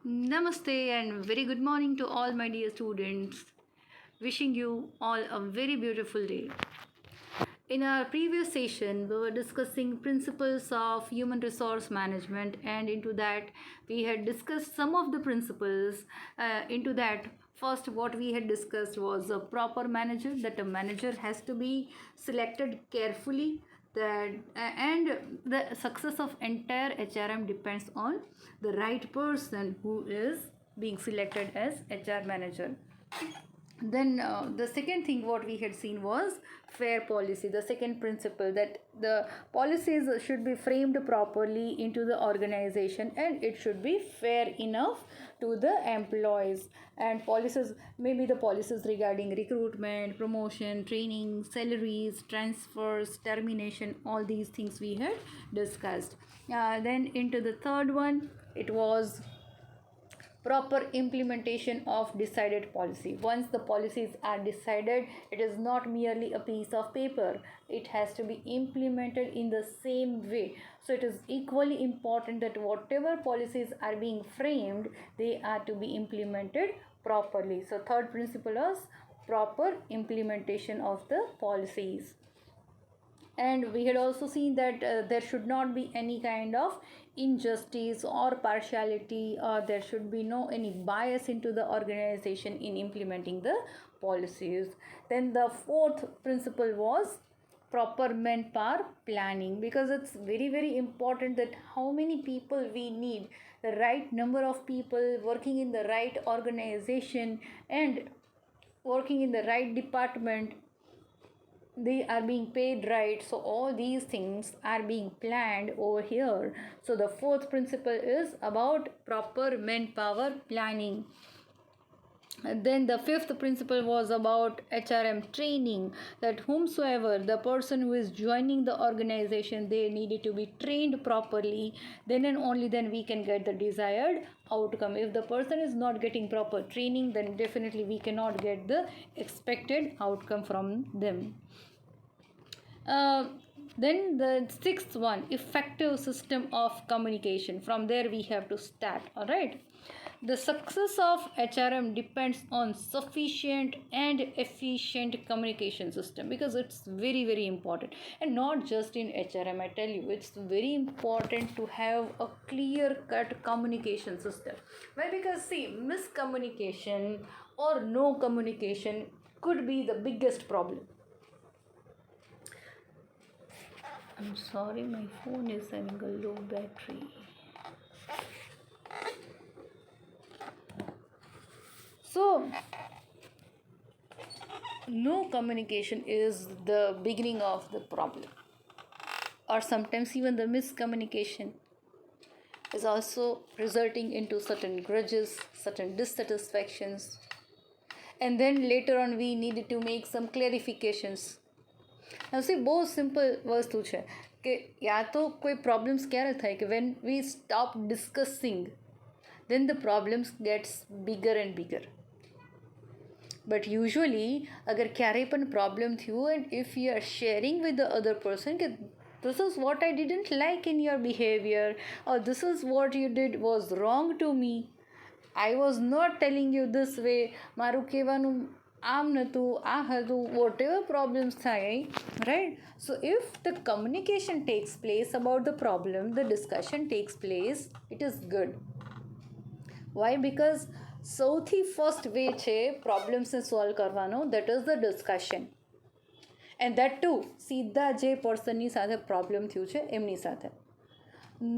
Namaste and very good morning to all my dear students. Wishing you all a very beautiful day. In our previous session, we were discussing principles of human resource management, and into that, we had discussed some of the principles. Into that, first, what we had discussed was a proper manager, that a manager has to be selected carefully. That and the success of entire HRM depends on the right person who is being selected as HR manager. Then the second thing what we had seen was fair policy, the second principle, that the policies should be framed properly into the organization and it should be fair enough to the employees. And policies, maybe the policies regarding recruitment, promotion, training, salaries, transfers, termination, all these things we had discussed. Then into the third one, it was proper implementation of decided policy. Once the policies are decided, it is not merely a piece of paper, it has to be implemented in the same way. So it is equally important that whatever policies are being framed, they are to be implemented properly. So third principle is proper implementation of the policies. And we had also seen that there should not be any kind of injustice or partiality, or there should be no any bias into the organization in implementing the policies. Then the fourth principle was proper manpower planning, because it's very important that how many people we need, the right number of people working in the right organization and working in the right department, they are being paid right. So all these things are being planned over here. So the fourth principle is about proper manpower planning. And then the fifth principle was about HRM training, that whomsoever the person who is joining the organization, they needed to be trained properly. Then and only then we can get the desired outcome. If the person is not getting proper training, then definitely we cannot get the expected outcome from them. uh, then the sixth one, effective system of communication. From there we have to start. All right, the success of HRM depends on sufficient and efficient communication system, because it's very important. And not just in HRM, I tell you, it's very important to have a clear cut communication system. Why? Because see, miscommunication or no communication could be the biggest problem. I'm sorry, my phone is having a low battery. So, no communication is the beginning of the problem, or sometimes even the miscommunication is also resulting into certain grudges, certain dissatisfactions, and then later on we needed to make some clarifications. Now see, બહુ simple વસ્તુ છે કે યા તો કોઈ problems ક્યારે થાય કે when we stop discussing, then the problems gets bigger and bigger. But usually अगर ક્યારેય પણ problem થયું, and if you are sharing with the other person કે this is what I didn't like in your behavior, or this is what you did was wrong to me, I was not telling you this way, મારું કહેવાનું આમ નહોતું, આ હતું, whatever problems થાય, right? So if the communication takes place about the problem, the discussion takes place, it is good. Why? Because સૌથી first way છે પ્રોબ્લેમ્સને solve કરવાનો, that is the discussion. And that too સીધા જે પર્સનની સાથે problem થયું છે એમની સાથે,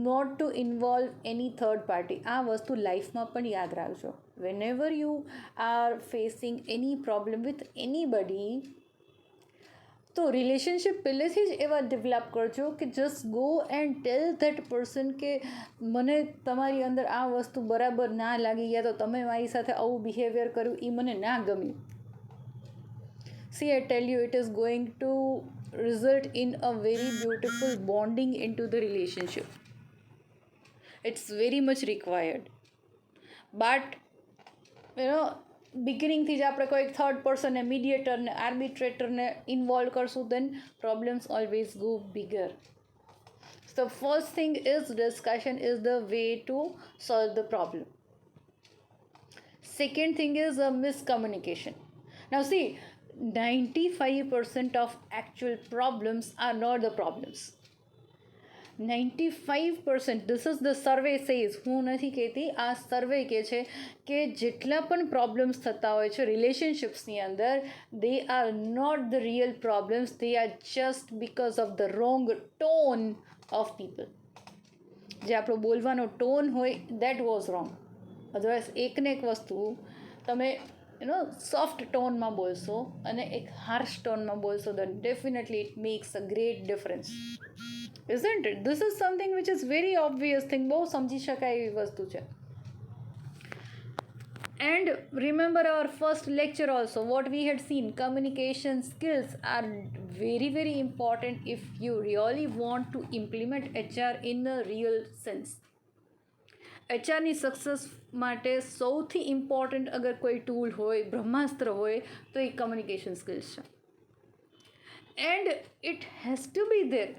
not to involve any third party. આ વસ્તુ લાઈફમાં પણ યાદ રાખજો. Whenever you are facing any problem with anybody, તો રિલેશનશિપ પહેલેથી જ એવા ડેવલપ કરજો કે just go and tell that person કે મને તમારી અંદર આ વસ્તુ બરાબર ના લાગી, યા તો તમે મારી સાથે આવું બિહેવિયર કર્યું એ મને ના ગમ્યું. See, I tell you, it is going to result in a very beautiful bonding into the relationship. It's very much required. But you know, બિગિનિંગથી જ આપણે કોઈ થર્ડ પર્સનને, મીડિયેટરને, આર્બિટ્રેટરને ઇન્વોલ્વ કરશું, then problems always go bigger. So first thing is discussion is the way to solve the problem. Second thing is a miscommunication. Now, see, 95% of actual problems are not the problems. 95%, this is the survey says, હું નથી કહેતી, આ સર્વે કહે છે કે જેટલા પણ problems થતા હોય છે રિલેશનશિપ્સની અંદર, they are not the real problems, they are just because of the wrong tone of people. જે આપણો બોલવાનો ટોન હોય that was wrong. અધરવાઇઝ એકને એક વસ્તુ તમે સોફ્ટ ટોનમાં બોલશો અને એક હાર્શ ટોનમાં બોલશો, then definitely it makes a great difference. Isn't it? This is something which is very obvious thing, બહુ સમજી શકાય એવી વસ્તુ છે. And remember our first lecture also, what we had seen, communication skills are very very important if you really want to implement HR in a real sense. HRની success માટે સૌથી important અગર કોઈ ટૂલ હોય, બ્રહ્માસ્ત્ર હોય, તો એ કમ્યુનિકેશન સ્કિલ્સ છે. And it has to be there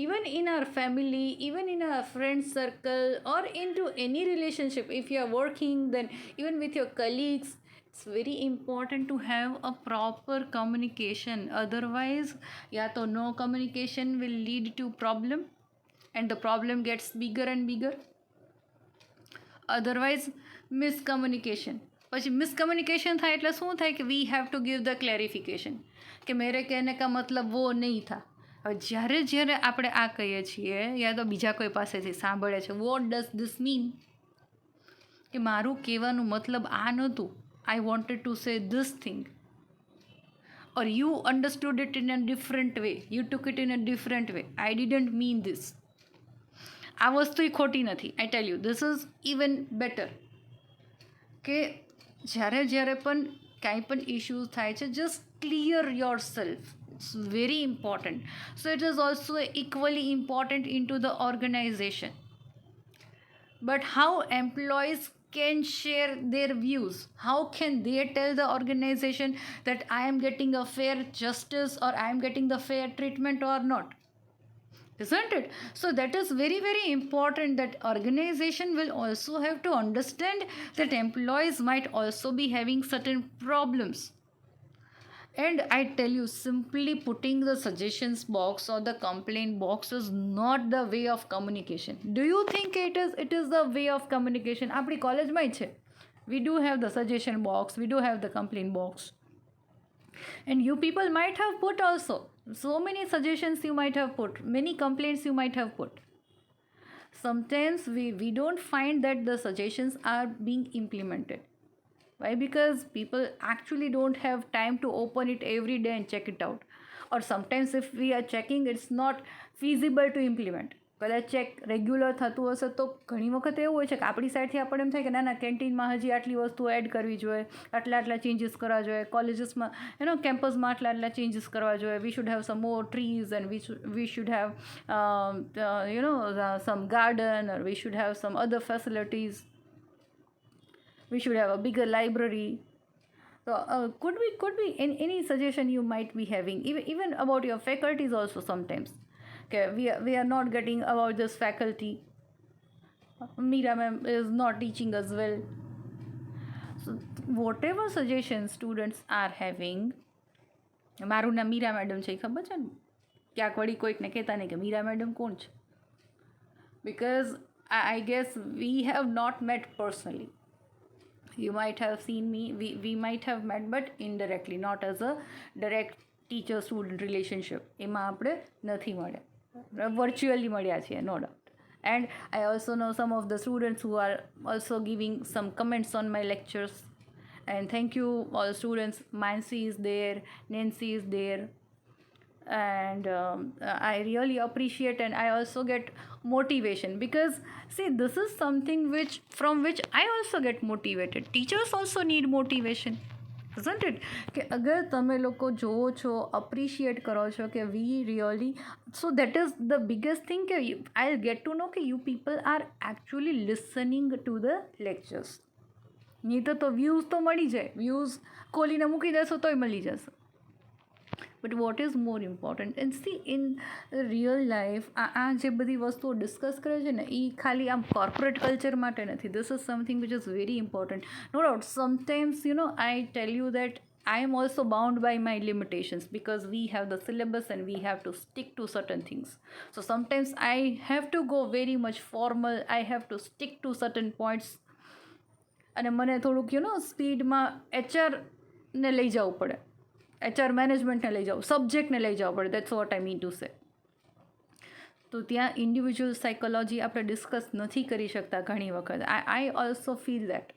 even in our family, even in our friend circle, or into any relationship. If you are working, then even with your colleagues, it's very important to have a proper communication. Otherwise, yeah, to no communication will lead to problem, and the problem gets bigger and bigger. Otherwise, miscommunication. પછી મિસકમ્યુનિકેશન થાય એટલે શું થાય કે we have to give the clarification કે મેરે કહેને કા મતલબ वो नहीं था. હવે જ્યારે જ્યારે આપણે આ કહીએ છીએ યા તો બીજા કોઈ પાસેથી સાંભળે છે, વોટ ડઝ ધીસ મીન, કે મારું કહેવાનું મતલબ આ નહોતું, I wanted to say this thing, or you understood it in a different way, you took it in a different way, I didn't mean this. આ વસ્તુ એ ખોટી નથી. I tell you this is even better. કે જ્યારે જ્યારે પણ કાંઈ પણ ઇશ્યુઝ થાય છે, just clear yourself. It's very important. So it is also equally important into the organization. But how employees can share their views? How can they tell the organization that I am getting a fair justice or I am getting the fair treatment or not? Isn't it? So that is very very important, that organization will also have to understand that employees might also be having certain problems. And I tell you, simply putting the suggestions box or the complaint box is not the way of communication. Do you think it is the way of communication? આપણી કોલેજમાં છે, we do have the suggestion box, we do have the complaint box, and you people might have put also so many suggestions, you might have put many complaints, you might have put. Sometimes we don't find that the suggestions are being implemented. Why? Because people actually don't have time to open it every day and check it out. Or sometimes if we are checking, it's not feasible to implement. કદાચ check regular થતું હશે તો ઘણી વખત એવું હોય છે કે આપણી સાઈડથી આપણને એમ થાય કે ના ના, કેન્ટીનમાં હજી આટલી વસ્તુ એડ કરવી જોઈએ, આટલા આટલા ચેન્જીસ કરવા જોઈએ, કોલેજીસમાં કેમ્પસમાં આટલા આટલા ચેન્જીસ કરવા જોઈએ, we should have sum more trees and we should have sum garden, or we should have sum other facilities, we should have a bigger library. So could be any suggestion you might be having, even about your faculties also. Sometimes okay, we are not getting about this faculty, Meera ma'am is not teaching us well. So whatever suggestions students are having, મારું નામ Meera madam છે, ખબર છે ને, ક્યાંક વળી કોઈકને કહેતા નહીં કે મીરા મેડમ કોણ છે, because I guess we have not met personally. You might have seen me, we might have met, but indirectly, not as a direct teacher student relationship. એમાં આપણે નથી મળ્યા, virtually મળ્યા છીએ, no doubt. And I also know some of the students who are also giving some comments on my lectures, and thank you all students. Mansi is there, Nancy is there, and I really appreciate, and I also get motivation, because see, this is something from which I also get motivated. Teachers also need motivation, isn't it? કે અગર તમે લોકો જોવો છો, appreciate કરો છો કે we really, so that is the biggest thing, કે I'll get to know કે you people are actually listening to the lectures. નહીં તો વ્યૂઝ તો મળી જાય, વ્યૂઝ ખોલીને મૂકી દેશો તોય મળી જશે. But what is more important and C in real life આ જે બધી વસ્તુઓ ડિસ્કસ કરે છે ને એ ખાલી આમ કોર્પોરેટ કલ્ચર માટે નથી. This is something which is very important. No doubt sometimes I tell you that I am also bound by my limitations because we have the syllabus and we have to stick to certain things. So sometimes I have to go very much formal. I have to stick to certain points. અને મને થોડુંક સ્પીડમાં એચઆરને લઈ જવું પડે, HR મેનેજમેન્ટને લઈ જવું, સબ્જેક્ટને લઈ જવું પડે. That's what I mean to say. તો ત્યાં ઇન્ડિવિજ્યુઅલ સાયકોલોજી આપણે ડિસ્કસ નથી કરી શકતા ઘણી વખત. આઈ ઓલ્સો ફીલ દેટ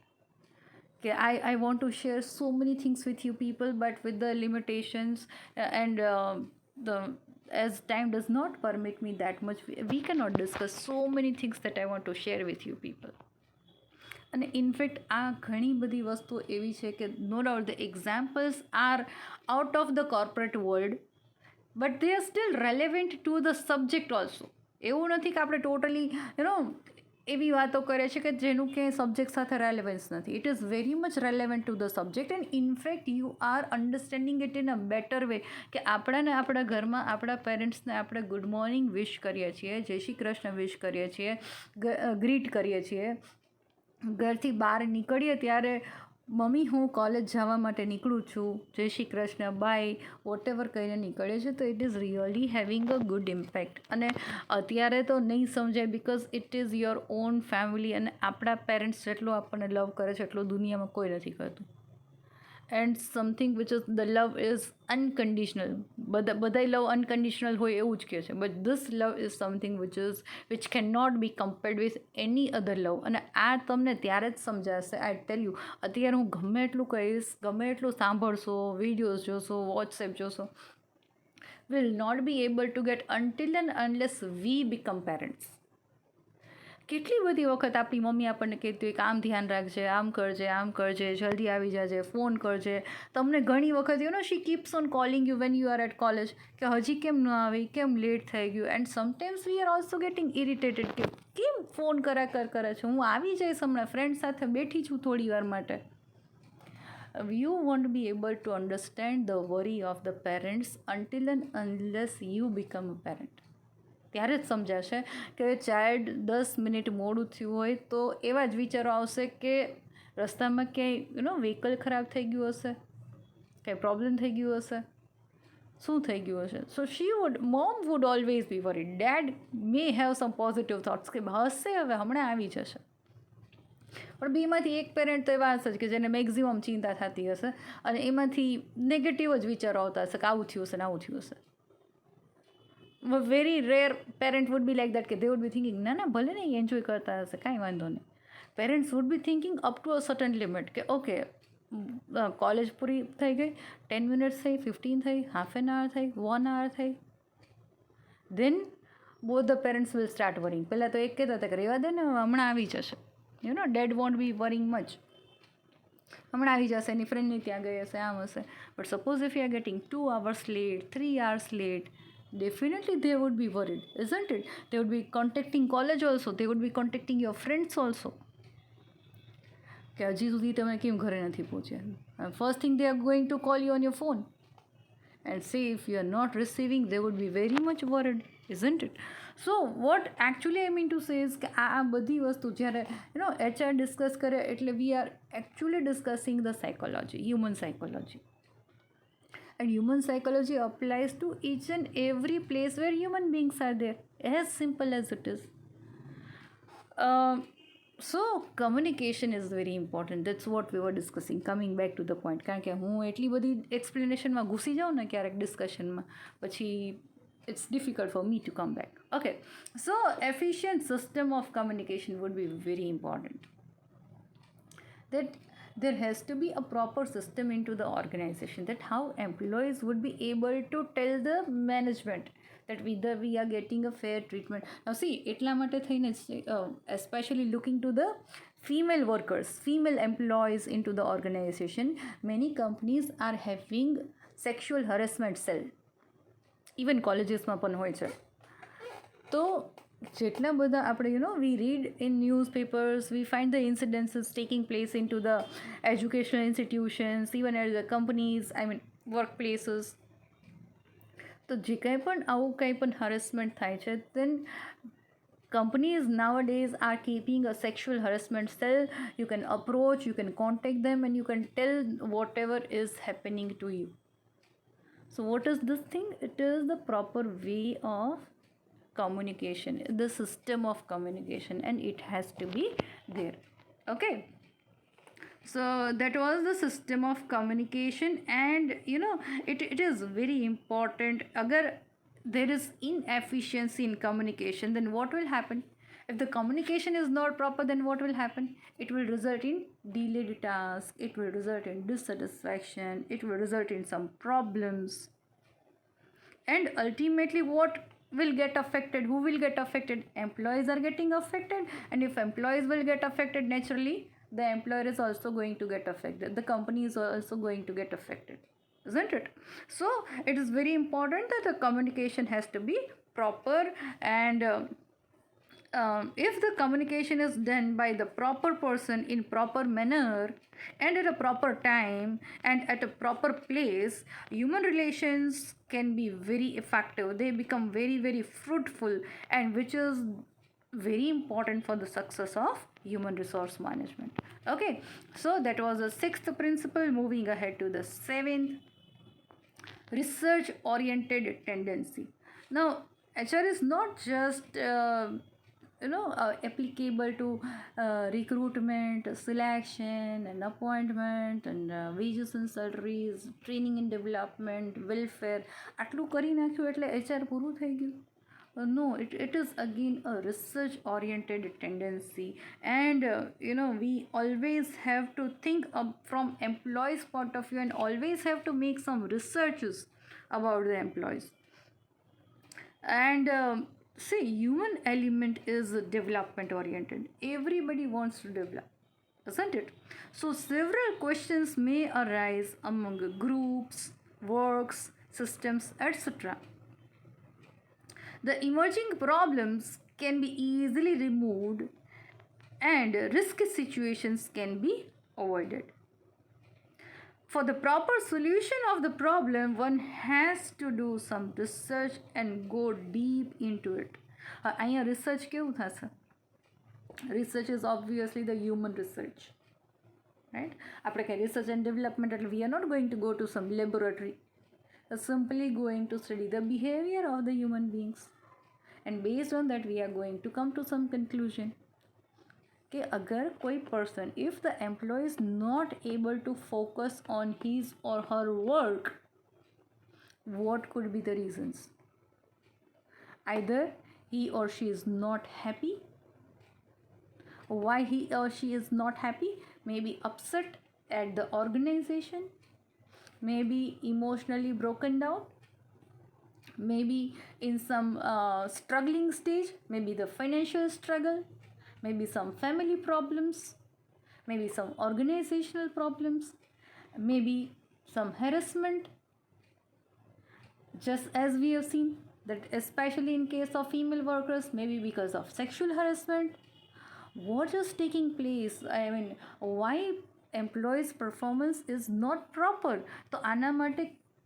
કે I want to share so many things with you people, but with the limitations and the as time does not permit me that much, we cannot discuss so many things that I want to share with you people. અને in fact આ ઘણી બધી વસ્તુઓ એવી છે કે no doubt the examples are out of the corporate world, but they are still relevant to the subject also. એવું નથી કે આપણે ટોટલી એવી વાતો કરે છે કે જેનું કે સબ્જેક્ટ સાથે રેલેવન્સ નથી. It is very much relevant to the subject and in fact you are understanding it in a better way. કે આપણા ઘરમાં આપણા પેરેન્ટ્સને આપણે ગુડ મોર્નિંગ વિશ કરીએ છીએ, જય શ્રી કૃષ્ણ વિશ કરીએ છીએ, ગ્રીટ કરીએ છીએ. ઘરથી બહાર નીકળીએ ત્યારે મમ્મી હું કોલેજ જવા માટે નીકળું છું, Jai Shri Krishna, bye, whatever કહીને નીકળે છે. તો it is really having a good impact. અને અત્યારે તો નહીં સમજાય because it is your own family. અને આપણા પેરેન્ટ્સ જેટલો આપણને લવ કરે છે એટલો દુનિયામાં કોઈ નથી કરતું. And something which is the love is unconditional. બધાય લવ અનકન્ડિશનલ હોય એવું જ કહે છે, but this love is something which can not be compared with any other love. અને આ તમને ત્યારે જ સમજાશે. આઈ ટેલ યુ, અત્યારે હું ગમે એટલું કહીશ, ગમે એટલું સાંભળશો, વિડીયોઝ જોશો, વોટ્સએપ જોશો, will not be able to get until and unless we become parents. કેટલી બધી વખત આપણી મમ્મી આપણને કહેતી હોય કે આમ ધ્યાન રાખજે, આમ કરજે, જલ્દી આવી જાજે, ફોન કરજે. તમને ઘણી વખત she keeps on calling you when you are at college કે હજી કેમ ન આવી, કેમ લેટ થઈ ગયું. And sometimes we are also getting irritated કે કેમ ફોન કરે છે, હું આવી જઈશ હમણાં, ફ્રેન્ડ સાથે બેઠી છું થોડી વાર માટે. You won't be able to understand the worry of the parents until and unless you become a parent. ત્યારે જ સમજાશે કે ચાઇલ્ડ 10 મિનિટ મોડું થયું હોય તો એવા જ વિચારો આવશે કે રસ્તામાં ક્યાંય વ્હીકલ ખરાબ થઈ ગયું હશે, કંઈ પ્રોબ્લેમ થઈ ગયું હશે, શું થઈ ગયું હશે. So mom would always be worried. Dad may have some positive thoughts કે હશે હવે હમણાં આવી જશે. પણ બેમાંથી એક પેરેન્ટ તો એવા હશે કે જેને મેક્ઝિમમ ચિંતા થતી હશે અને એમાંથી નેગેટિવ જ વિચારો આવતા હશે કે આવું થયું હશે ને આવું થયું હશે. Very rare parent would be like that કે દે વુડ બી થિંકિંગ ના ભલે ને એન્જોય કરતા હશે, કાંઈ વાંધો નહીં. Parents would be thinking up to a certain limit કે ઓકે કોલેજ પૂરી થઈ ગઈ, 10 મિનિટ્સ થઈ, 15 થઈ, હાફ એન આવર થઈ, 1 hour થઈ, then both the parents will start worrying. પહેલાં તો એક કહેતા હતા કે રહેવા દે ને હમણાં આવી જશે, ડેડ વોન્ટ બી વરિંગ મચ, હમણાં આવી જશે, એની ફ્રેન્ડની ત્યાં ગઈ હશે, આમ હશે. But suppose if you are getting 2 hours late, 3 hours late, definitely they would be worried, isn't it? They would be contacting college also, they would be contacting your friends also કે હજી સુધી તમે કેમ ઘરે નથી પહોંચ્યા. First thing they are going to call you on your phone and say if you are not receiving they would be very much worried, isn't it? So what actually I mean to say is કે આ બધી વસ્તુ જ્યારે HR discuss કરે એટલે we are actually discussing the psychology, human psychology. And human psychology applies to each and every place where human beings are there, as simple as it is. So communication is very important. That's what we were discussing. Coming back to the point, કારણ કે હું એટલી બધી એક્સપ્લેનેશનમાં ઘૂસી જાઉં ને ક્યારેક ડિસ્કશનમાં, પછી it's difficult for me to come back. Okay, so efficient system of communication would be very important. That there has to be a proper system into the organization, that how employees would be able to tell the management that we are getting a fair treatment. Now see, એટલા માટે થઈને especially looking to the female workers, female employees into the organization, many companies are having sexual harassment cell. Even collegesમાં પણ હોય છે. તો જેટલા બધા આપણે we read in newspapers, we find the incidences taking place into the educational institutions, even at the companies, I mean workplaces. તો જે કંઈ પણ આવું કંઈ પણ હરેસમેન્ટ થાય છે, then companies nowadays are keeping a sexual harassment cell. You can approach, you can contact them, and you can tell whatever is happening to you. So what is this thing? It is the proper way of communication, the system of communication, and it has to be there. Okay, so that was the system of communication. And it is very important. Agar there is inefficiency in communication, then what will happen? If the communication is not proper, then what will happen? It will result in delayed tasks, it will result in dissatisfaction, it will result in some problems. And ultimately, what will get affected? Who will get affected? Employees are getting affected. And if employees will get affected, naturally the employer is also going to get affected, the company is also going to get affected, isn't it? So it is very important that the communication has to be proper. And if the communication is done by the proper person in proper manner and at a proper time and at a proper place, human relations can be very effective, they become very, very fruitful, and which is very important for the success of human resource management. Okay, so that was the sixth principle. Moving ahead to the seventh, research oriented tendency. Now HR is not just applicable to recruitment, selection and appointment, and wages and salaries, training and development, welfare. આટલું કરી નાખ્યું એટલે HR પૂરું થઈ ગયું? No, it is again a research oriented tendency. And we always have to think from employees point of view, and always have to make some researches about the employees. And see, human element is development oriented. Everybody wants to develop, isn't it? So several questions may arise among groups, works, systems, etc. The emerging problems can be easily removed and risky situations can be avoided. For the proper solution of the problem, one has to do some research and go deep into it. અહીંયા research કેવું થશે? Research is obviously the human research, right? આપણે કંઈ research and development, we are not going to go to some laboratory. Simply going to study the behavior of the human beings, and based on that we are going to come to some conclusion. कि अगर कोई person, if the employee is not able to focus on his or her work, what could be the reasons? Either he or she is not happy. Why he or she is not happy? Maybe upset at the organization, maybe emotionally broken down, maybe in some struggling stage, maybe the financial struggle, maybe some family problems, maybe some organizational problems, maybe some harassment. Just as we have seen that especially in case of female workers, maybe because of sexual harassment. What is taking place? I mean, why employees performance is not proper? તો આના માટે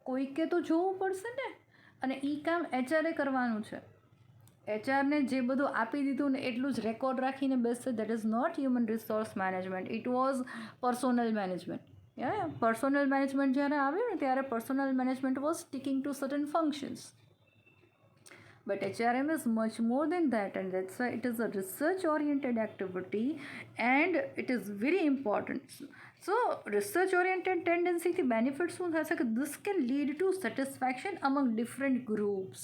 કોઈકે તો જોવું પડશે ને, અને એ કામ એચઆરએ કરવાનું છે. એચઆરને જે બધું આપી દીધું ને એટલું જ રેકોર્ડ રાખીને બેસશે, that is not human resource management, it was personal management. Personal management જ્યારે આવ્યું ને ત્યારે personal management was sticking to certain functions. But HRM is much more than that, and that's why it is a research oriented activity and it is very important. So research oriented tendency the benefits this can lead to satisfaction among different groups.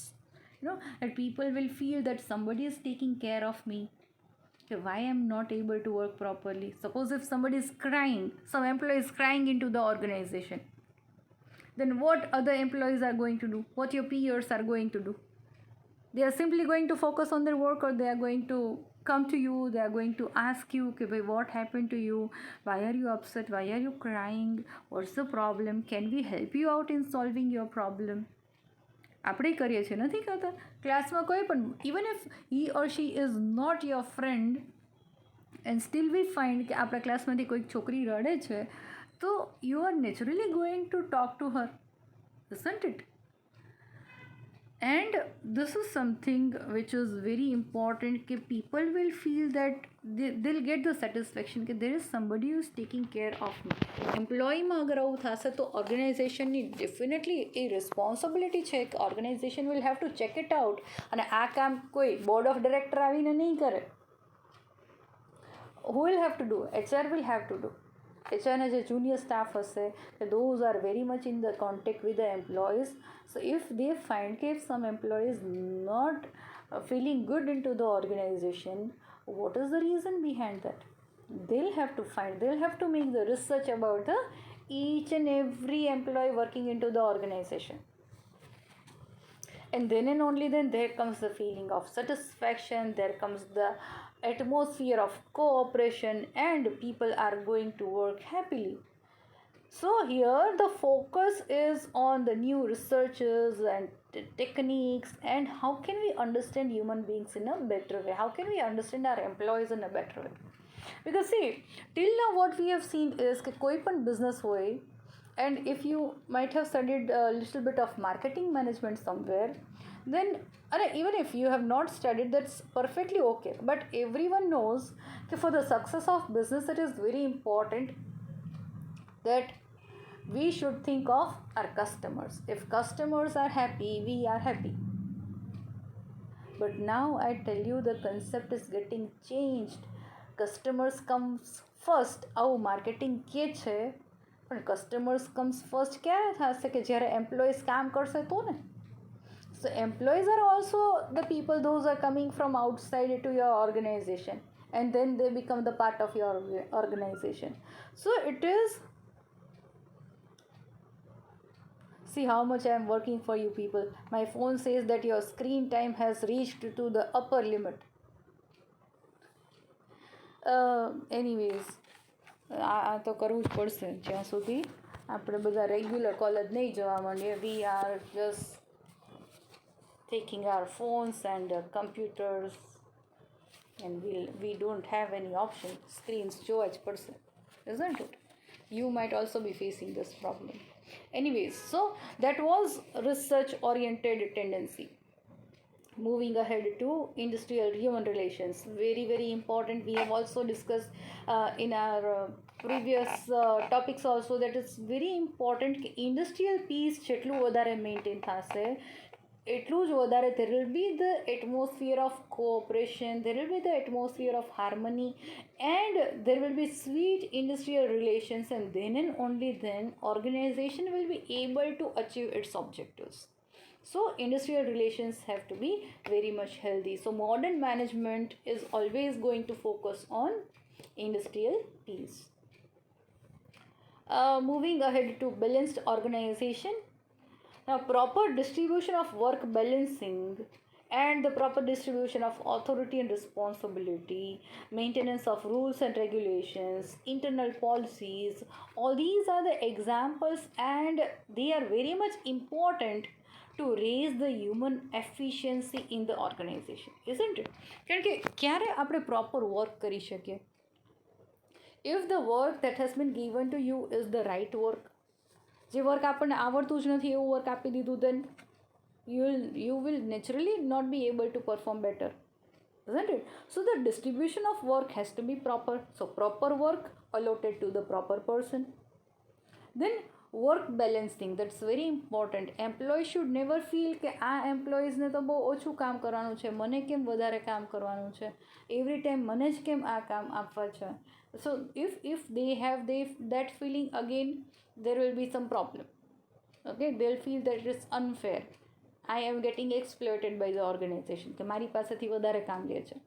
That people will feel that somebody is taking care of me. Why I am not able to work properly? Suppose if somebody is crying, some employee is crying into the organization, then what other employees are going to do? What your peers are going to do? They are simply going to focus on their work, or they are going to come to you, they are going to ask you, okay, what happened to you? Why are you upset? Why are you crying? What's the problem? Can we help you out in solving your problem? આપણે કરીએ છીએ, નથી કરતા? ક્લાસમાં કોઈ પણ, even if he or she is not your friend, and still we find કે આપણા ક્લાસમાંથી કોઈ છોકરી રડે છે, તો you are naturally going to talk to her, isn't it? And this is something which is very important कि people will feel that they'll get the satisfaction कि there is somebody who is taking care of me. Employee માં અગર આવું થશે તો ઓર્ગેનાઇઝેશનની definitely એ responsibility છે કે organization will have to check it out અને આ કામ કોઈ બોર્ડ ઓફ ડિરેક્ટર આવીને નહીં કરે. who will have to do? HR will have to do. HRના જે જુનિયર સ્ટાફ હશે those are very much in the contact with the employees. So if they find that if some employee is not feeling good into the organization, what is the reason behind that? They'll have to make the research about the each and every employee working into the organization. And then and only then there comes the feeling of satisfaction, there comes the atmosphere of cooperation, and people are going to work happily. So here the focus is on the new researches and techniques, and how can we understand human beings in a better way, how can we understand our employees in a better way. Because see, till now what we have seen is that koi pan business hoy, and if you might have studied a little bit of marketing management somewhere, then even if you have not studied, that's perfectly okay. But everyone knows that for the success of business, it is very important that we should think of our customers. If customers are happy, we are happy. But now I tell you, the concept is getting changed. Customers comes first. આવું marketing કે છે, પણ customers comes first ક્યારે થશે કે જ્યારે employees કામ કરશે તો ને. So employees are also the people those are coming from outside to your organization, and then they become the part of your organization. So it is, see how much I am working for you people. My phone says that your screen time has reached to the upper limit. Anyways, આ તો કરવું જ પડશે જ્યાં સુધી આપણે બધા regular college નહીં જવા માંડીએ. We are just taking our phones and computers, and we don't have any option. Screens જોવા જ પડશે, isn't it? You might also be facing this problem. Anyways, so that was research oriented tendency. Moving ahead to industrial human relations, very very important. We have also discussed in our previous topics also that it's very important કે industrial peace જેટલું વધારે maintain થશે એટલું જ વધારે there will be the atmosphere of cooperation, there will be the atmosphere of harmony, and there will be sweet industrial relations, and then and only then organization will be able to achieve its objectives. So industrial relations have to be very much healthy. So modern management is always going to focus on industrial peace. Moving ahead to balanced organization. Now, proper distribution of work balancing and the proper distribution of authority and responsibility, maintenance of rules and regulations, internal policies, all these are the examples, and they are very much important to raise the human efficiency in the organization, isn't it? કારણ કે ક્યારે આપણે proper work કરી શકીએ? If the work that has been given to you is the right work, જે work આપણને આવડતું જ નથી એવું વર્ક આપી દીધું, then you will naturally not be able to perform better, isn't it? So the distribution of work has to be proper. So proper work allotted to the proper person. Then work balancing, that's very important. Employee should never feel કે આ એમ્પ્લોઈઝને તો બહુ ઓછું કામ કરવાનું છે, મને કેમ વધારે કામ કરવાનું છે, એવરી ટાઈમ મને જ કેમ આ કામ આપવા છે. So if they have that feeling, again there will be some problem. Okay, they'll feel that it's unfair, I am getting exploited by the organization કે મારી પાસેથી વધારે કામ લે છે.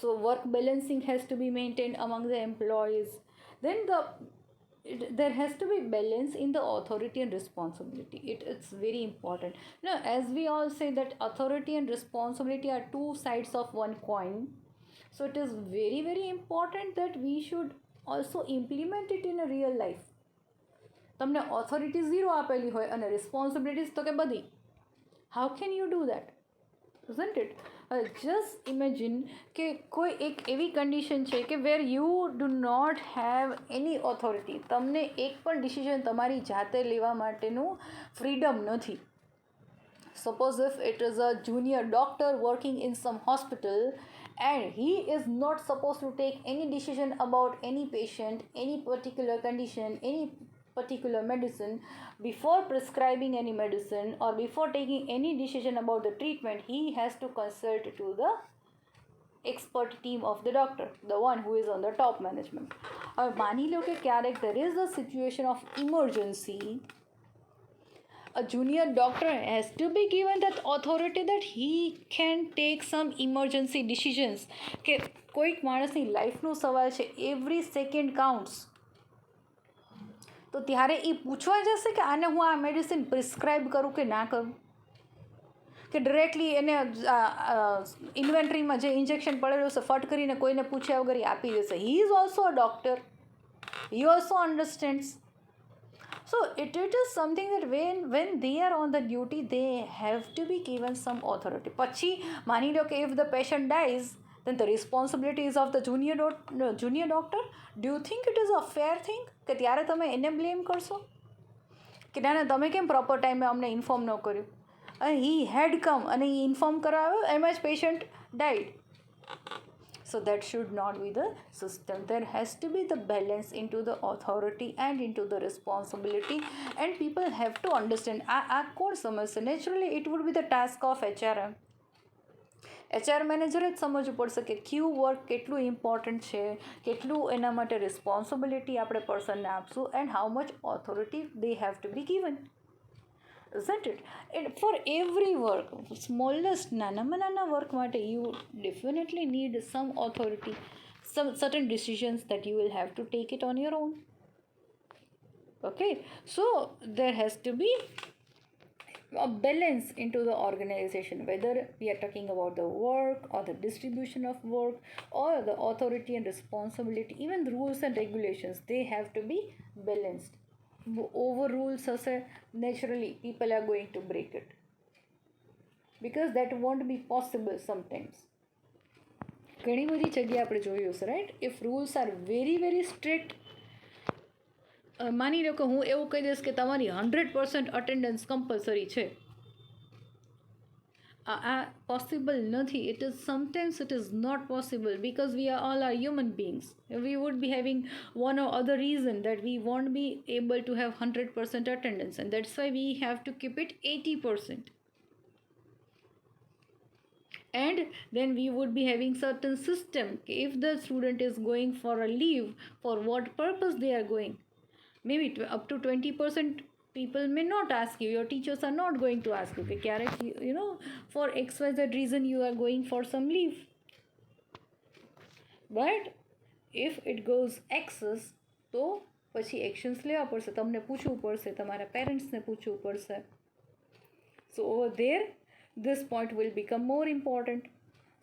So work balancing has to be maintained among the employees. Then there has to be balance in the authority and responsibility. It's very important. Now, as we all say that authority and responsibility are two sides of one coin. So it is very very important that we should also implement it in a real life. તમને authority zero આપેલી હોય અને responsibilities તો કે બધી. How can you do that? Isn't it? Just imagine કે કોઈ એક એવી condition છે કે where you do not have any authority. તમને એક પણ decision તમારી જાતે લેવા માટેનું freedom નથી. suppose if it is a junior doctor working in some hospital and he is not supposed to take any decision about any patient, any particular condition, any particular medicine, before prescribing any medicine or before taking any decision about the treatment, he has to consult to the expert team of the doctor, the one who is on the top management. માની લો કે ક્યારેક there is a situation of emergency, a junior doctor has to be given that authority that he can take some emergency decisions. કે કોઈક માણસની લાઈફનો સવાલ છે, every second counts, તો ત્યારે એ પૂછવા જશે કે આને હું આ મેડિસિન પ્રિસ્ક્રાઇબ કરું કે ના કરું, કે ડિરેક્ટલી એને ઇન્વેન્ટરીમાં જે ઇન્જેક્શન પડેલું છે ફટ કરીને કોઈને પૂછ્યા વગર એ આપી દેશે. He is also a doctor, he also understands. So it is something that when they are on the duty, they have to be given some authority. પછી માની લો કે if the patient dies, then the responsibility is of the junior doctor. Do you think it is a fair thing કે ત્યારે તમે એને blame કરશો કે ના તમે કેમ પ્રોપર ટાઈમે અમને ઇન્ફોર્મ ન કર્યું? He had come અને he ઇન્ફોર્મ કરાવ્યો, એમાં જ patient died. So that should not be the system. There has to be the balance into the authority and into the responsibility, and people have to understand. આ કોણ સમજશે? Naturally it would be the task of HRM. HR મેનેજરે જ સમજવું પડશે કે ક્યુ work કેટલું important છે, કેટલું એના માટે રિસ્પોન્સિબિલિટી આપણે પર્સનને આપશું, and how much authority they have two be given. Isn't it? And for every work, smallest નાનામાં નાના વર્ક માટે you definitely need some authority, some certain decisions that you will have to take it on your own. Okay, so there has to be a balance into the organization, whether we are talking about the work or the distribution of work or the authority and responsibility, even the rules and regulations, they have to be balanced. Overrules hase, naturally people are going to break it because that won't be possible sometimes. ઘણી બધી જગ્યાએ આપણે જોયું છે, right? If rules are very very strict, માની લો કે હું એવું કહી દઈશ કે તમારી 100% અટેન્ડન્સ કમ્પલસરી છે, આ પોસિબલ નથી. It is sometimes it is not possible because we are all are human beings. We would be having one or other reason that we won't be able to have 100% attendance, and that's why we have to keep it 80%. And then we would be having certain system. If the student is going for a leave, for what purpose they are going, maybe up to 20% people may not ask you, your teachers are not going to ask you, you know, for XYZ reason you are going for some leave. But if it goes excess, તો પછી actions લેવા પડશે, તમને પૂછવું પડશે, તમારા પેરેન્ટ્સને પૂછવું પડશે. So over there this point will become more important.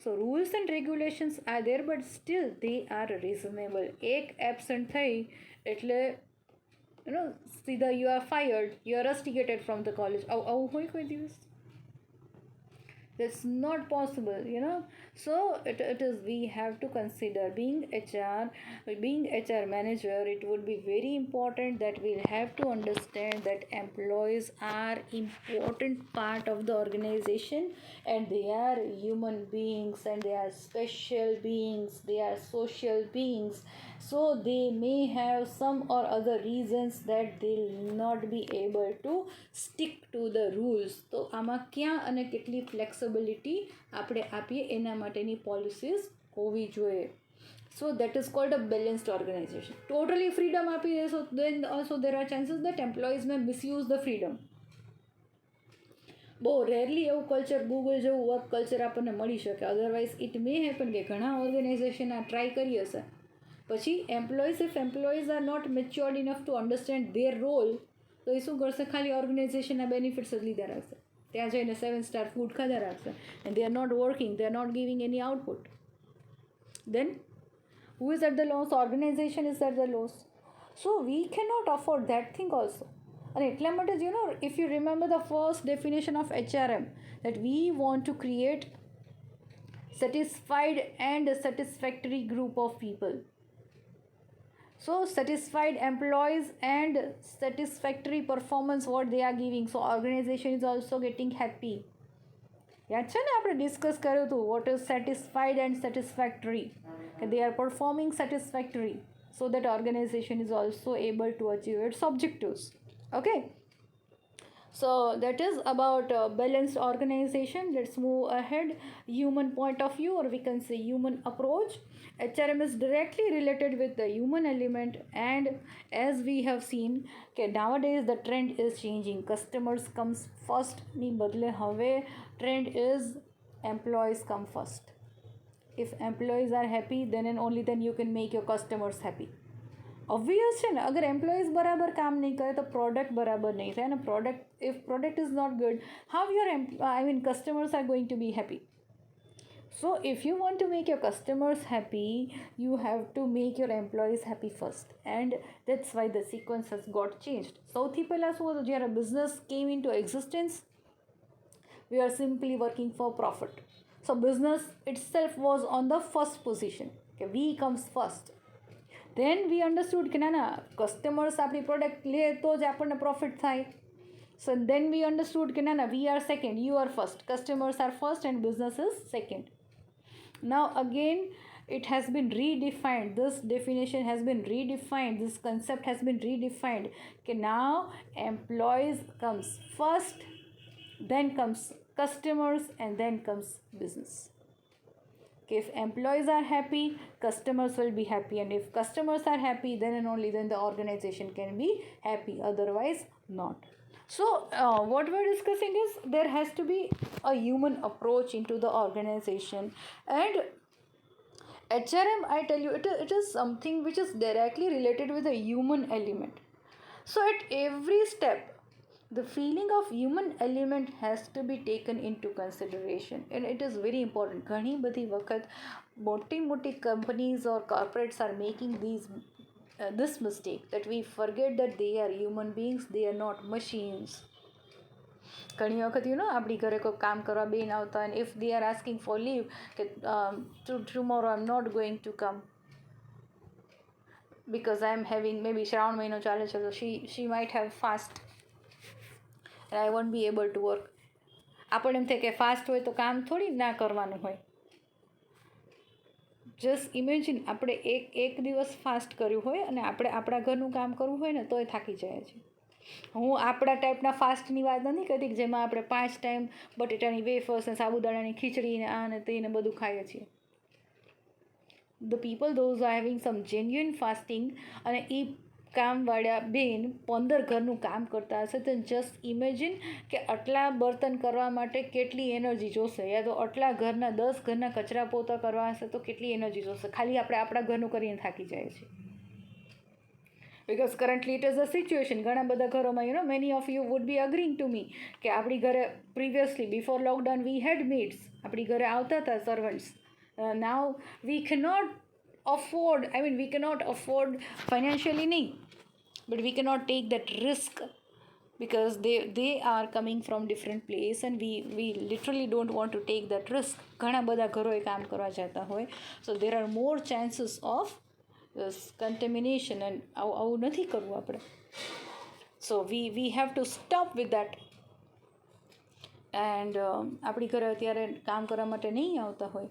So rules and regulations are there, but still they are reasonable. એક absent થઈ એટલે you know, સીધા you are fired, you are rusticated from the college. આવું હોય કોઈ દિવસ? That's not possible, you know. So it is, we have to consider being HR manager, it would be very important that we'll have to understand that employees are important part of the organization, and they are human beings, and they are special beings, they are social beings. So they may have some or other reasons that they'll not be able to stick to the rules. તો આમાં ક્યાં અને કેટલી flexibility આપણે આપીએ એના માટેની policies હોવી જોઈએ. So that is called a balanced organization. Totally freedom આપી દેશો, then also there are chances that employees may misuse the freedom. બહુ રેરલી એવું કલ્ચર, ગૂગલ જેવું વર્ક કલ્ચર આપણને મળી શકે. અધરવાઇઝ ઇટ મે હેપન કે ઘણા ઓર્ગેનાઇઝેશન આ ટ્રાય કરી હશે, પછી employees, if employees are not matured enough to understand their role, તો એ શું કરશે? ખાલી ઓર્ગેનાઇઝેશનના બેનિફિટ્સ જ લીધા રાખશે, ત્યાં જઈને 7-star ફૂડ ખાધા રાખશે, and they are not working, they are not giving any output. Then who is at the loss? Organization is at the loss. So we cannot afford that thing also. And એટલા માટે જ, you know, if you remember the first definition of HRM, that we want to create satisfied and a satisfactory group of people. So satisfied employees and satisfactory performance what they are giving, so organization is also getting happy. યાદ છે ને આપણે discuss કર્યું હતું what is satisfied and satisfactory, કે they are performing satisfactory so that organization is also able to achieve its objectives. Okay, so that is about balanced organization. Let's move ahead. Human point of view, or we can say human approach. HRM is directly related with the human element, and as we have seen okay, nowadays the trend is changing. Customers comes first ni badle have trend is employees come first. If employees are happy, then and only then you can make your customers happy. Obvious છે ને, અગર employees બરાબર કામ નહીં કરે તો product બરાબર નહીં થાય, અને product if product is not good, how your customers are going to be happy? So if you want to make your customers happy, you have to make your employees happy first, and that's why the sequence has got changed. સૌથી પહેલાં શું હતું, જ્યારે business came into existence, we are simply working for profit. So business itself was on the first position. Okay, we comes first. Then we understood કે ના customers આપણી product લે તો જ આપણને પ્રોફિટ થાય. So then we understood કે ના we are second, you are first, customers are first and business is second. Now again it has been redefined, this definition has been redefined, this concept has been redefined કે now employees comes first, then comes customers, and then comes business. If employees are happy, customers will be happy, and if customers are happy, then and only then the organization can be happy, otherwise not. So what we're discussing is there has to be a human approach into the organization, and HRM, I tell you, it is something which is directly related with the human element. So at every step the feeling of human element has to be taken into consideration, and it is very important. ઘણી બધી વખત મોટી companies or corporates are making this mistake, that we forget that they are human beings, they are not machines. ઘણી વખત આપણી ઘરે કોઈ કામ કરવા બેન આવતા, and if they are asking for leave કે tomorrow I'm not going to come because I'm having maybe Shravan મહિનો ચાલે છે, so she might have fast and I won't be able to work. આપણે એમ થાય કે ફાસ્ટ હોય તો કામ થોડી ના કરવાનું હોય. જસ્ટ ઇમેજિન આપણે એક દિવસ ફાસ્ટ કર્યું હોય અને આપણે આપણા ઘરનું કામ કરવું હોય ને તોય થાકી જાય છે. હું આપણા ટાઈપના ફાસ્ટની વાત નથી કરતી કે જેમાં આપણે 5 ટાઈમ બટેટાની વેફર્સ ને સાબુદાણાની ખીચડી ને આ ને તે ને બધું ખાઈએ છીએ. The people those are having some genuine fasting અને એ કામવાળા બેન 15 ઘરનું કામ કરતા હશે, તો જસ્ટ ઇમેજિન કે આટલા બર્તન કરવા માટે કેટલી એનર્જી જોશે, યા તો આટલા ઘરના 10 ઘરના કચરા પોતા કરવા હશે તો કેટલી એનર્જી જોશે. ખાલી આપણે આપણા ઘરનું કરીને થાકી જાય છે. Because currently it is a situation, ઘણા બધા ઘરોમાં many of you would be agreeing to me કે આપણી ઘરે previously before lockdown we had maids, આપણી ઘરે આવતા હતા servants. Now we cannot afford, we cannot afford financially nahi, but we cannot take that risk because they are coming from different place, and we literally don't want to take that risk. ઘણા બધા ઘરોએ કામ કરવા જતા હોય, so there are more chances of contamination, and આવું નથી કરવું આપણે. So we have to stop with that. And આપણી ઘરે અત્યારે કામ કરવા માટે નહીં આવતા હોય,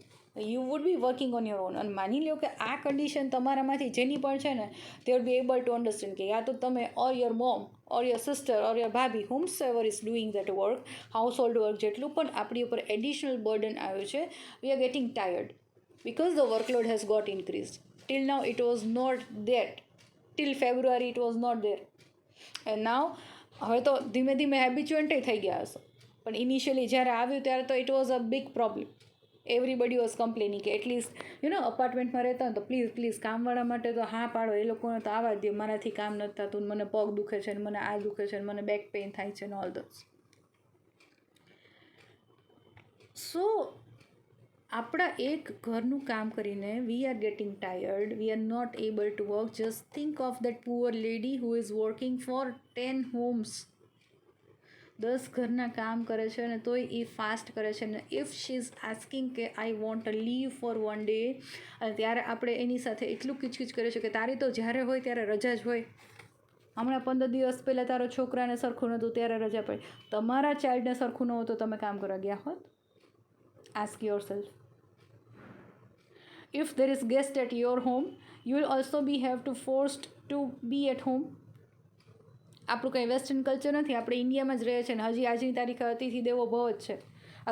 you would be working on your own. અને માની લો કે આ કન્ડિશન તમારામાંથી જેની પણ છે ને, they would be able to understand કે યા તો તમે or your mom or your sister or your ભાભી whomsoever is doing that work, household work જેટલું પણ આપણી ઉપર additional burden આવ્યું છે, we are getting tired because the workload has got increased. Till now it was not there, till February it was not there, and now હવે તો ધીમે ધીમે હેબિચ્યુએન્ટ થઈ ગયા હશો, પણ ઇનિશિયલી જ્યારે આવ્યું ત્યારે તો it was a big problem. Everybody was complaining કે એટલીસ્ટ અપાર્ટમેન્ટમાં રહેતા હોય તો પ્લીઝ કામવાળા માટે તો હા પાડો, એ લોકોને તો આવવા દો, મારાથી કામ નથી થતું, મને પગ દુખે છે, મને આ દુખે છે, મને બેક પેઇન થાય છે, ઓલ ધોસ. સો આપણા એક ઘરનું કામ કરીને we are getting tired, we are not able to work. Just think of that poor lady who is working for 10 homes. 10 ઘરના કામ કરે છે અને તોય એ ફાસ્ટ કરે છે. અને ઇફ શી ઇઝ આસ્કિંગ કે I want a leave for 1 day, અને ત્યારે આપણે એની સાથે એટલું કિચકિચ કરીએ છીએ કે તારી તો જ્યારે હોય ત્યારે રજા જ હોય. હમણાં 15 દિવસ પહેલાં તારો છોકરાને સરખું નહોતું ત્યારે રજા પડી. તમારા ચાઇલ્ડને સરખું ન હોય તો તમે કામ કરવા ગયા હોત? Ask your self. If there is guest at your home, you will also be have to forced to be at home. આપણું કંઈ વેસ્ટર્ન કલ્ચર નથી, આપણે ઇન્ડિયામાં જ રહે છે ને હજી આજની તારીખે અતિથિ દેવો ભવ જ છે.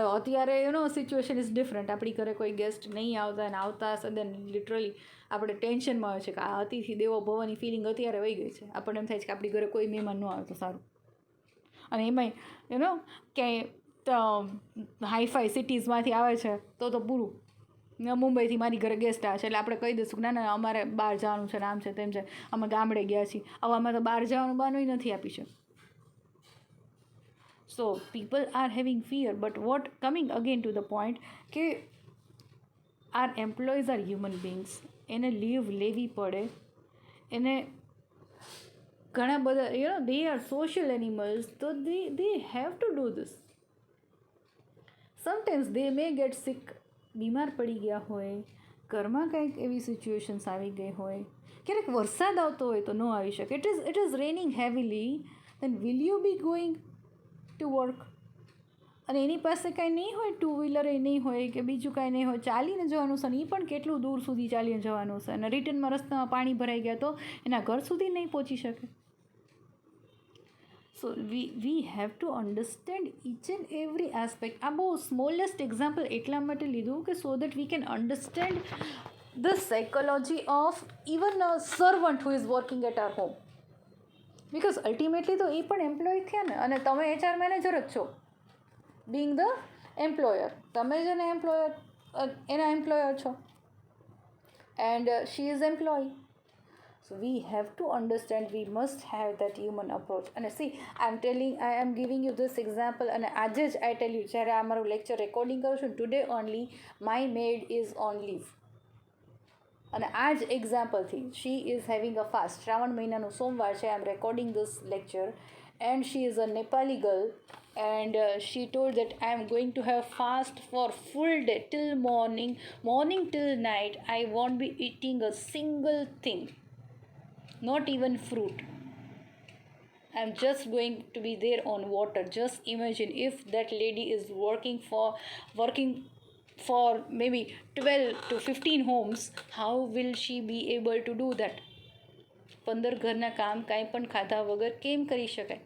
અત્યારે સિચ્યુએશન ઇઝ ડિફરન્ટ. આપણી ઘરે કોઈ ગેસ્ટ નહીં આવતા અને આવતા સદન લિટરલી આપણે ટેન્શનમાં હોય છે કે આ અતિથિ દેવો ભવની ફિલિંગ અત્યારે વહી ગઈ છે. આપણને એમ થાય છે કે આપણી ઘરે કોઈ મહેમાન ન આવે તો સારું. અને એમાંય ક્યાંય હાઈફાઈ સિટીઝમાંથી આવે છે તો પૂરું. મુંબઈથી મારી ઘરે ગેસ્ટ આવે છે એટલે આપણે કહી દઈશું કે ના અમારે બહાર જવાનું છે, આમ છે તેમ છે, અમે ગામડે ગયા છીએ. હવે અમે તો બહાર જવાનું બહાનું નથી આપી છે. So people are having fear. But what coming again to the point કે are employees are human beings. એને લીવ લેવી પડે. એને ઘણા બધા દે આર સોશિયલ એનિમલ્સ, તો they have to do this. Sometimes they may get sick. બીમાર પડી ગયા હોય, ઘરમાં કંઈક એવી સિચ્યુએશન્સ આવી ગઈ હોય, ક્યારેક વરસાદ આવતો હોય તો ન આવી શકે. It is raining heavily, then will you be going to work? અને એની પાસે કાંઈ નહીં હોય, ટુ વ્હીલર એ નહીં હોય કે બીજું કાંઈ નહીં હોય, ચાલીને જવાનું છે. અને એ પણ કેટલું દૂર સુધી ચાલીને જવાનું છે. અને રિટર્નમાં રસ્તામાં પાણી ભરાઈ ગયા તો એના ઘર સુધી નહીં પહોંચી શકે. So we have to understand each and every aspect. આ બહુ સ્મોલેસ્ટ એક્ઝામ્પલ એટલા માટે લીધું કે so that we can understand the psychology of even a servant who is working at our home. Because ultimately તો એ પણ એમ્પ્લોય થયા ને, અને તમે HR મેનેજર જ છો. બિંગ ધ એમ્પ્લોયર, તમે જ એના એમ્પ્લોયર છો. And she is employee. So we have to understand, we must have that human approach. And see, I am giving you this example, and આજે જ I tell you, જ્યારે આ મારું lecture recording કરું છું, today only my maid is on leave. અને આ જ એક્ઝામ્પલથી she is having a fast. Shravan મહિનાનું સોમવાર છે. I am recording this lecture and she is a Nepali girl. And she told that I am going to have fast for full day till morning till night. I won't be eating a single thing, not even fruit. I'm just going to be there on water. Just imagine if that lady is working for maybe 12 to 15 homes, how will she be able to do that? 15 ઘરના કામ કાંઈ પણ ખાધા વગર કેમ કરી શકાય?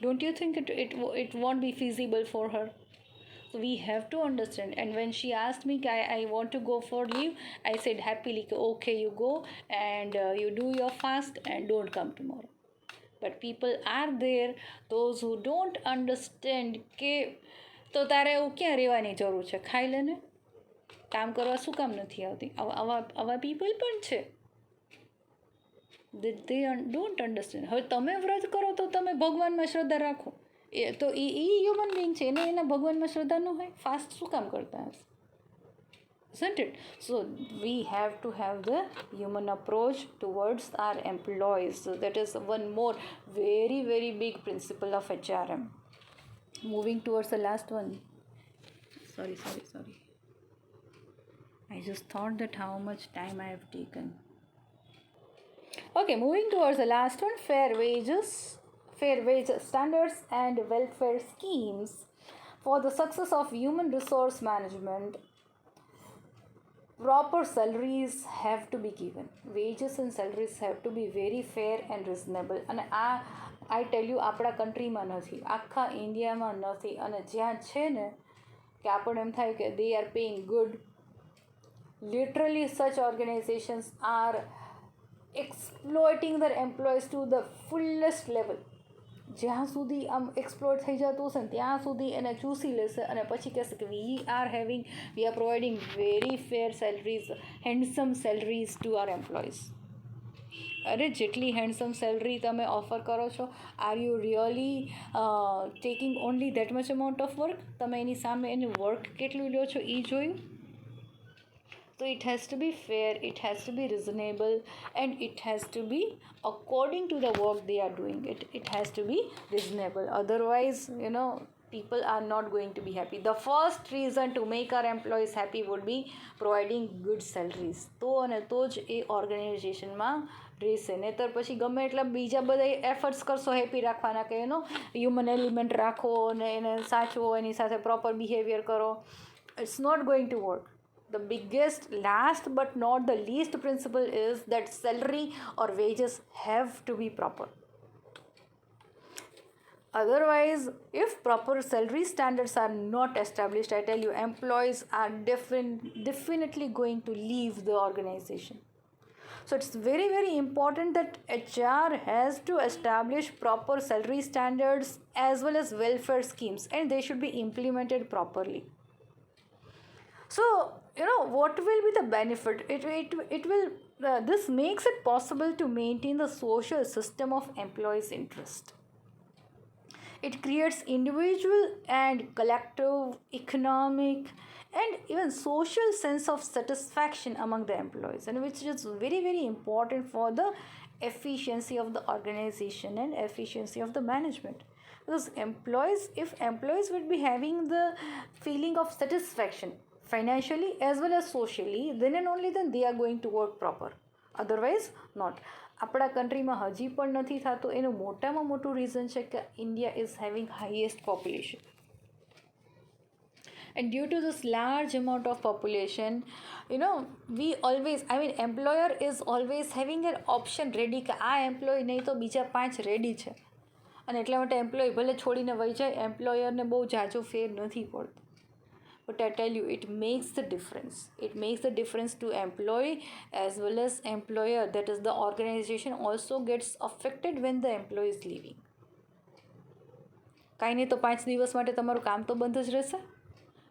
Don't you think it won't be feasible for her? So we have to understand. And when she asked me, I want to go for leave, I said happily, okay, you go and you do your fast and don't come tomorrow. But people are there, those who don't understand કે તો તારે એવું ક્યાં રહેવાની જરૂર છે, ખાઈ લે ને, કામ કરવા શું કામ નથી આવતી. આવા પીપલ પણ છે. they don't understand. હવે તમે વ્રત કરો તો તમે ભગવાનમાં શ્રદ્ધા રાખો, એ તો એ હ્યુમન બિંગ છે, એને એના ભગવાનમાં શ્રદ્ધા ન હોય, ફાસ્ટ શું કામ કરતા હશે? Isn't it? So we have to have the human approach towards our employees. So that is one more very very big principle of HRM. Moving towards the last one. Sorry. I just thought that how much time I have taken. Okay, moving towards the last one, fair wage standards and welfare schemes. For the success of human resource management, proper salaries have to be given. Wages and salaries have to be very fair and reasonable. અને I tell you, આપણા કન્ટ્રીમાં નથી, આખા ઇન્ડિયામાં નથી. અને જ્યાં છે ને કે આપણને એમ થાય કે they are paying good. Literally such organizations are exploiting their employees to the fullest level. જ્યાં સુધી આમ એક્સપ્લોઇટ થઈ જતું હશે ને ત્યાં સુધી એને ચૂસી લેશે અને પછી કહેશે કે we are providing very fair salaries, handsome salaries to our employees. અરે જેટલી હેન્ડસમ સેલરી તમે ઓફર કરો છો, are you really taking only that much amount of work? તમે એની સામે એનું વર્ક કેટલું લ્યો છો એ જોયું? So it has to be fair, it has to be reasonable, and it has to be according to the work they are doing. It has to be reasonable. Otherwise, people are not going to be happy. The first reason to make our employees happy would be providing good salaries. તો જ એ ઓર્ગેનાઇઝેશનમાં રહેશે. નહીંતર પછી ગમે એટલા બીજા બધા efforts કરશો હેપી રાખવાના કે હ્યુમન એલિમેન્ટ રાખો અને એને સાચવો, એની સાથે પ્રોપર બિહેવિયર કરો. It's not going to work. The biggest, last but not the least principle is that salary or wages have to be proper. Otherwise, if proper salary standards are not established, I tell you, employees are definitely going to leave the organization. So it's very, very important that HR has to establish proper salary standards as well as welfare schemes, and they should be implemented properly. So, what will be the benefit? It will, this makes it possible to maintain the social system of employees' interest. It creates individual and collective economic and even social sense of satisfaction among the employees, and which is very, very important for the efficiency of the organization and efficiency of the management. Because if employees would be having the feeling of satisfaction financially as well as socially, then and only then they are going to work proper. Otherwise not. આપણા કન્ટ્રીમાં હજી પણ નથી થતું. એનું મોટામાં મોટું reason છે કે India is having highest population. And due to this large amount of population, we always, employer is always having an option ready કે આ એમ્પ્લોય નહીં તો બીજા 5 રેડી છે. અને એટલા માટે એમ્પ્લોય ભલે છોડીને વહી જાય, એમ્પ્લોયરને બહુ ઝાઝો ફેર નથી પડતો. But I tell you, it makes the difference. It makes the difference to employee as well as employer. That is, the organization also gets affected when the employee is leaving. કાંઈ નહીં તો 5 દિવસ માટે તમારું કામ તો બંધ જ રહેશે.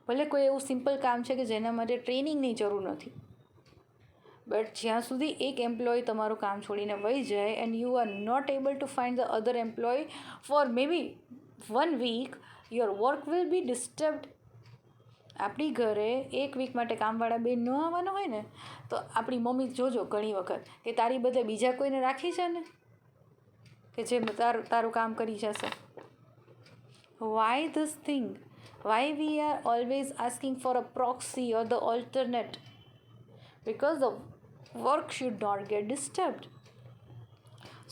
ભલે કોઈ એવું સિમ્પલ કામ છે કે જેના માટે ટ્રેનિંગની જરૂર નથી, બટ જ્યાં સુધી એક એમ્પ્લોય તમારું કામ છોડીને વહી જાય and you are not able to find the other employee for maybe 1 week, your work will be disturbed. આપણી ઘરે 1 વીક માટે કામવાળા બેન ન આવવાનો હોય ને તો આપણી મમ્મી જોજો ઘણી વખત કે તારી બદલે બીજા કોઈને રાખી છે ને કે જે તારું કામ કરી જશે. Why this thing? Why we are always asking for a proxy or the alternate? Because the work should not get disturbed.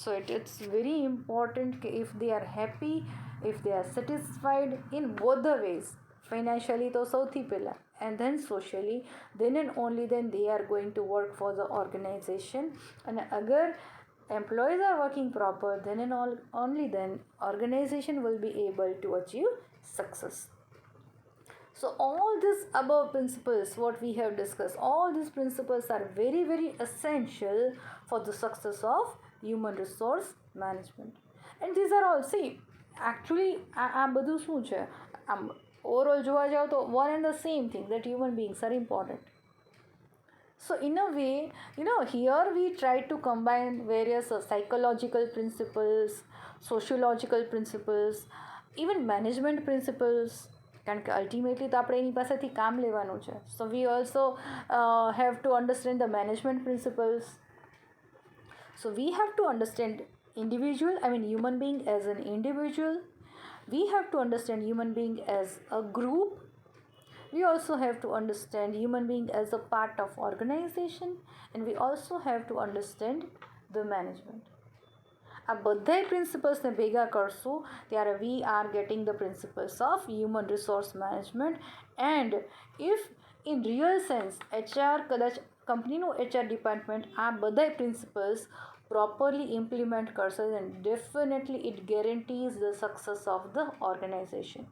So it's very important if they are happy, if they are satisfied in both the ways. Financially તો સૌથી પહેલાં, and then socially, then and only then they are going to work for the organization. અને અગર employees are working proper, then and only then organization will be able to achieve success. So all these above principles what we have discussed, all these principles are very, very essential for the success of human resource management. And these are all, see, actually આ બધું શું છે, overall જોવા જાઓ તો one and the same thing, that human beings are important. So in a way, here we try to combine various psychological principles, sociological principles, even management principles, કારણ કે ultimately તો આપણે એની પાસેથી કામ લેવાનું છે. So we also have to understand the management principles. So we have to understand human being as an individual. We have to understand human being as a group. We also have to understand human being as a part of organization, and we also have to understand the management. આ બધાય પ્રિન્સિપલ્સને ભેગા કરશું ત્યારે we are getting the principles of human resource management. And if in real sense HR, કદાચ કંપનીનું HR department આ બધાય principles properly implement કરશે, then definitely it guarantees the success of the organization.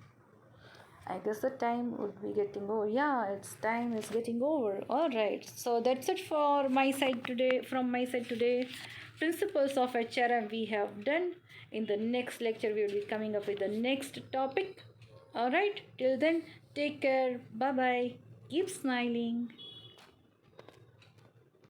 I guess the time would be getting over. Yeah, time is getting over. All right, so that's it for my side today. From my side today, principles of HRM we have done. In the next lecture we will be coming up with the next topic. All right, till then, take care. Bye bye. Keep smiling.